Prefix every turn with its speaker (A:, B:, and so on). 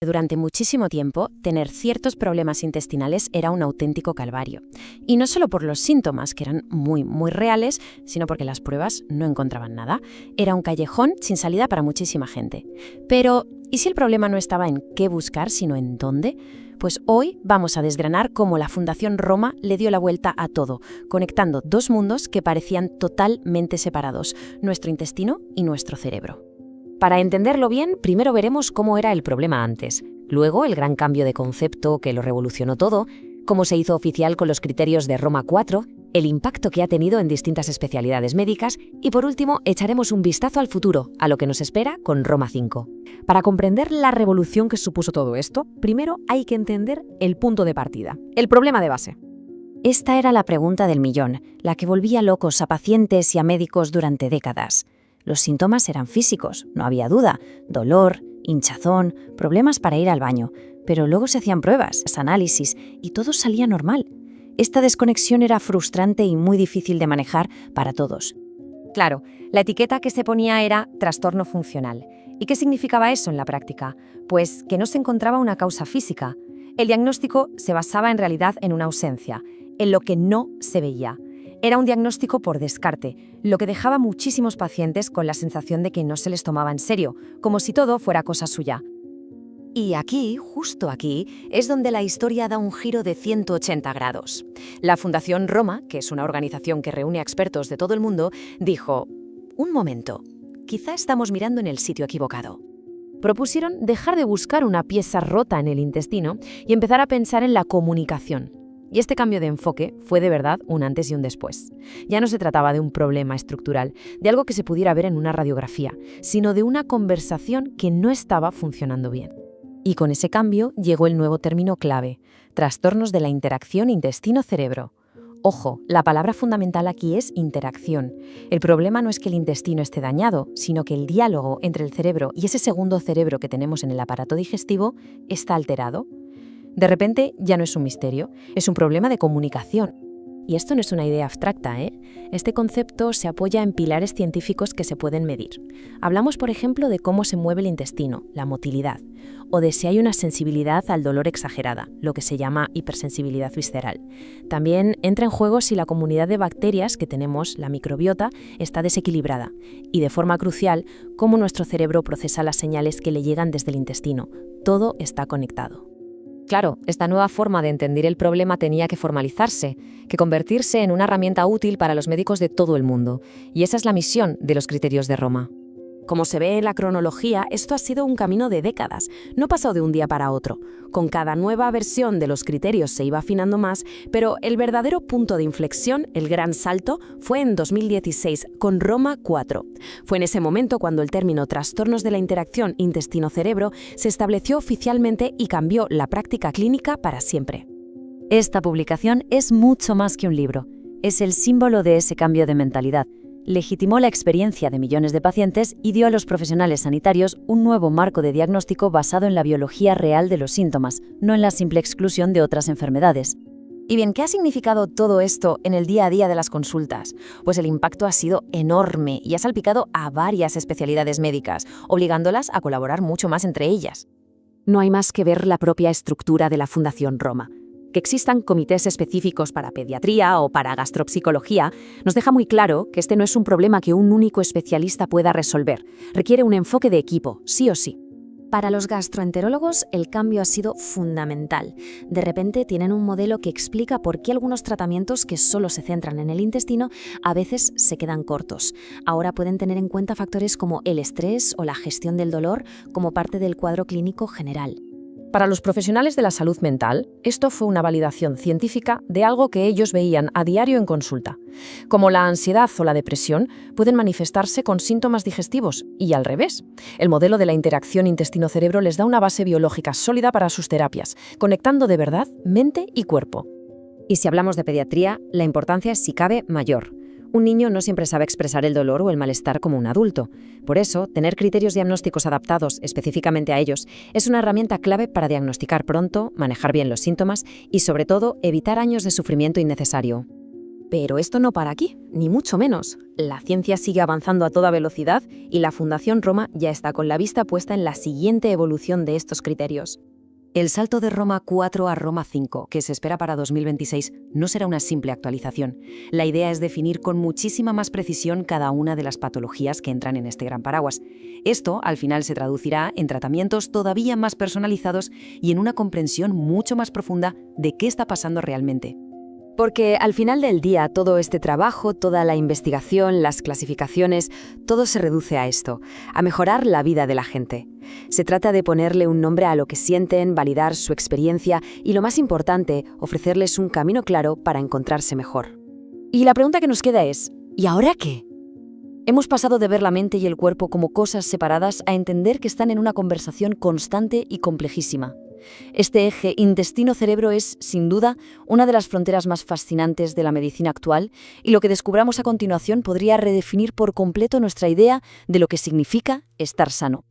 A: Durante muchísimo tiempo, tener ciertos problemas intestinales era un auténtico calvario. Y no solo por los síntomas, que eran muy reales, sino porque las pruebas no encontraban nada. Era un callejón sin salida para muchísima gente. Pero, ¿y si el problema no estaba en qué buscar, sino en dónde? Pues hoy vamos a desgranar cómo la Fundación Roma le dio la vuelta a todo, conectando dos mundos que parecían totalmente separados, nuestro intestino y nuestro cerebro.
B: Para entenderlo bien, primero veremos cómo era el problema antes, luego el gran cambio de concepto que lo revolucionó todo, cómo se hizo oficial con los criterios de Roma IV, el impacto que ha tenido en distintas especialidades médicas y por último echaremos un vistazo al futuro, a lo que nos espera con Roma V. Para comprender la revolución que supuso todo esto, primero hay que entender el punto de partida, el problema de base.
A: Esta era la pregunta del millón, la que volvía locos a pacientes y a médicos durante décadas. Los síntomas eran físicos, no había duda, dolor, hinchazón, problemas para ir al baño, pero luego se hacían pruebas, análisis y todo salía normal. Esta desconexión era frustrante y muy difícil de manejar para todos.
B: Claro, la etiqueta que se ponía era trastorno funcional. ¿Y qué significaba eso en la práctica? Pues que no se encontraba una causa física. El diagnóstico se basaba en realidad en una ausencia, en lo que no se veía. Era un diagnóstico por descarte, lo que dejaba a muchísimos pacientes con la sensación de que no se les tomaba en serio, como si todo fuera cosa suya. Y aquí, justo aquí, es donde la historia da un giro de 180 grados. La Fundación Roma, que es una organización que reúne a expertos de todo el mundo, dijo: un momento, quizá estamos mirando en el sitio equivocado. Propusieron dejar de buscar una pieza rota en el intestino y empezar a pensar en la comunicación. Y este cambio de enfoque fue de verdad un antes y un después. Ya no se trataba de un problema estructural, de algo que se pudiera ver en una radiografía, sino de una conversación que no estaba funcionando bien. Y con ese cambio llegó el nuevo término clave: trastornos de la interacción intestino-cerebro. Ojo, la palabra fundamental aquí es interacción. El problema no es que el intestino esté dañado, sino que el diálogo entre el cerebro y ese segundo cerebro que tenemos en el aparato digestivo está alterado. De repente ya no es un misterio, es un problema de comunicación. Y esto no es una idea abstracta, ¿eh? Este concepto se apoya en pilares científicos que se pueden medir. Hablamos, por ejemplo, de cómo se mueve el intestino, la motilidad, o de si hay una sensibilidad al dolor exagerada, lo que se llama hipersensibilidad visceral. También entra en juego si la comunidad de bacterias que tenemos, la microbiota, está desequilibrada, y de forma crucial, cómo nuestro cerebro procesa las señales que le llegan desde el intestino. Todo está conectado. Claro, esta nueva forma de entender el problema tenía que formalizarse, que convertirse en una herramienta útil para los médicos de todo el mundo. Y esa es la misión de los criterios de Roma. Como se ve en la cronología, esto ha sido un camino de décadas, no pasó de un día para otro. Con cada nueva versión de los criterios se iba afinando más, pero el verdadero punto de inflexión, el gran salto, fue en 2016, con Roma IV. Fue en ese momento cuando el término trastornos de la interacción intestino-cerebro se estableció oficialmente y cambió la práctica clínica para siempre.
A: Esta publicación es mucho más que un libro. Es el símbolo de ese cambio de mentalidad. Legitimó la experiencia de millones de pacientes y dio a los profesionales sanitarios un nuevo marco de diagnóstico basado en la biología real de los síntomas, no en la simple exclusión de otras enfermedades.
B: Y bien, ¿qué ha significado todo esto en el día a día de las consultas? Pues el impacto ha sido enorme y ha salpicado a varias especialidades médicas, obligándolas a colaborar mucho más entre ellas. No hay más que ver la propia estructura de la Fundación Roma. Que existan comités específicos para pediatría o para gastropsicología nos deja muy claro que este no es un problema que un único especialista pueda resolver. Requiere un enfoque de equipo, sí o sí. Para los gastroenterólogos el cambio ha sido fundamental. De repente tienen un modelo que explica por qué algunos tratamientos que solo se centran en el intestino a veces se quedan cortos. Ahora pueden tener en cuenta factores como el estrés o la gestión del dolor como parte del cuadro clínico general. Para los profesionales de la salud mental, esto fue una validación científica de algo que ellos veían a diario en consulta. Como la ansiedad o la depresión pueden manifestarse con síntomas digestivos y al revés. El modelo de la interacción intestino-cerebro les da una base biológica sólida para sus terapias, conectando de verdad mente y cuerpo. Y si hablamos de pediatría, la importancia es, si cabe, mayor. Un niño no siempre sabe expresar el dolor o el malestar como un adulto. Por eso, tener criterios diagnósticos adaptados específicamente a ellos es una herramienta clave para diagnosticar pronto, manejar bien los síntomas y, sobre todo, evitar años de sufrimiento innecesario.
C: Pero esto no para aquí, ni mucho menos. La ciencia sigue avanzando a toda velocidad y la Fundación Roma ya está con la vista puesta en la siguiente evolución de estos criterios.
A: El salto de Roma 4 a Roma 5, que se espera para 2026, no será una simple actualización. La idea es definir con muchísima más precisión cada una de las patologías que entran en este gran paraguas. Esto, al final, se traducirá en tratamientos todavía más personalizados y en una comprensión mucho más profunda de qué está pasando realmente.
B: Porque al final del día todo este trabajo, toda la investigación, las clasificaciones, todo se reduce a esto, a mejorar la vida de la gente. Se trata de ponerle un nombre a lo que sienten, validar su experiencia y, lo más importante, ofrecerles un camino claro para encontrarse mejor. Y la pregunta que nos queda es, ¿y ahora qué? Hemos pasado de ver la mente y el cuerpo como cosas separadas a entender que están en una conversación constante y complejísima. Este eje intestino-cerebro es, sin duda, una de las fronteras más fascinantes de la medicina actual, y lo que descubramos a continuación podría redefinir por completo nuestra idea de lo que significa estar sano.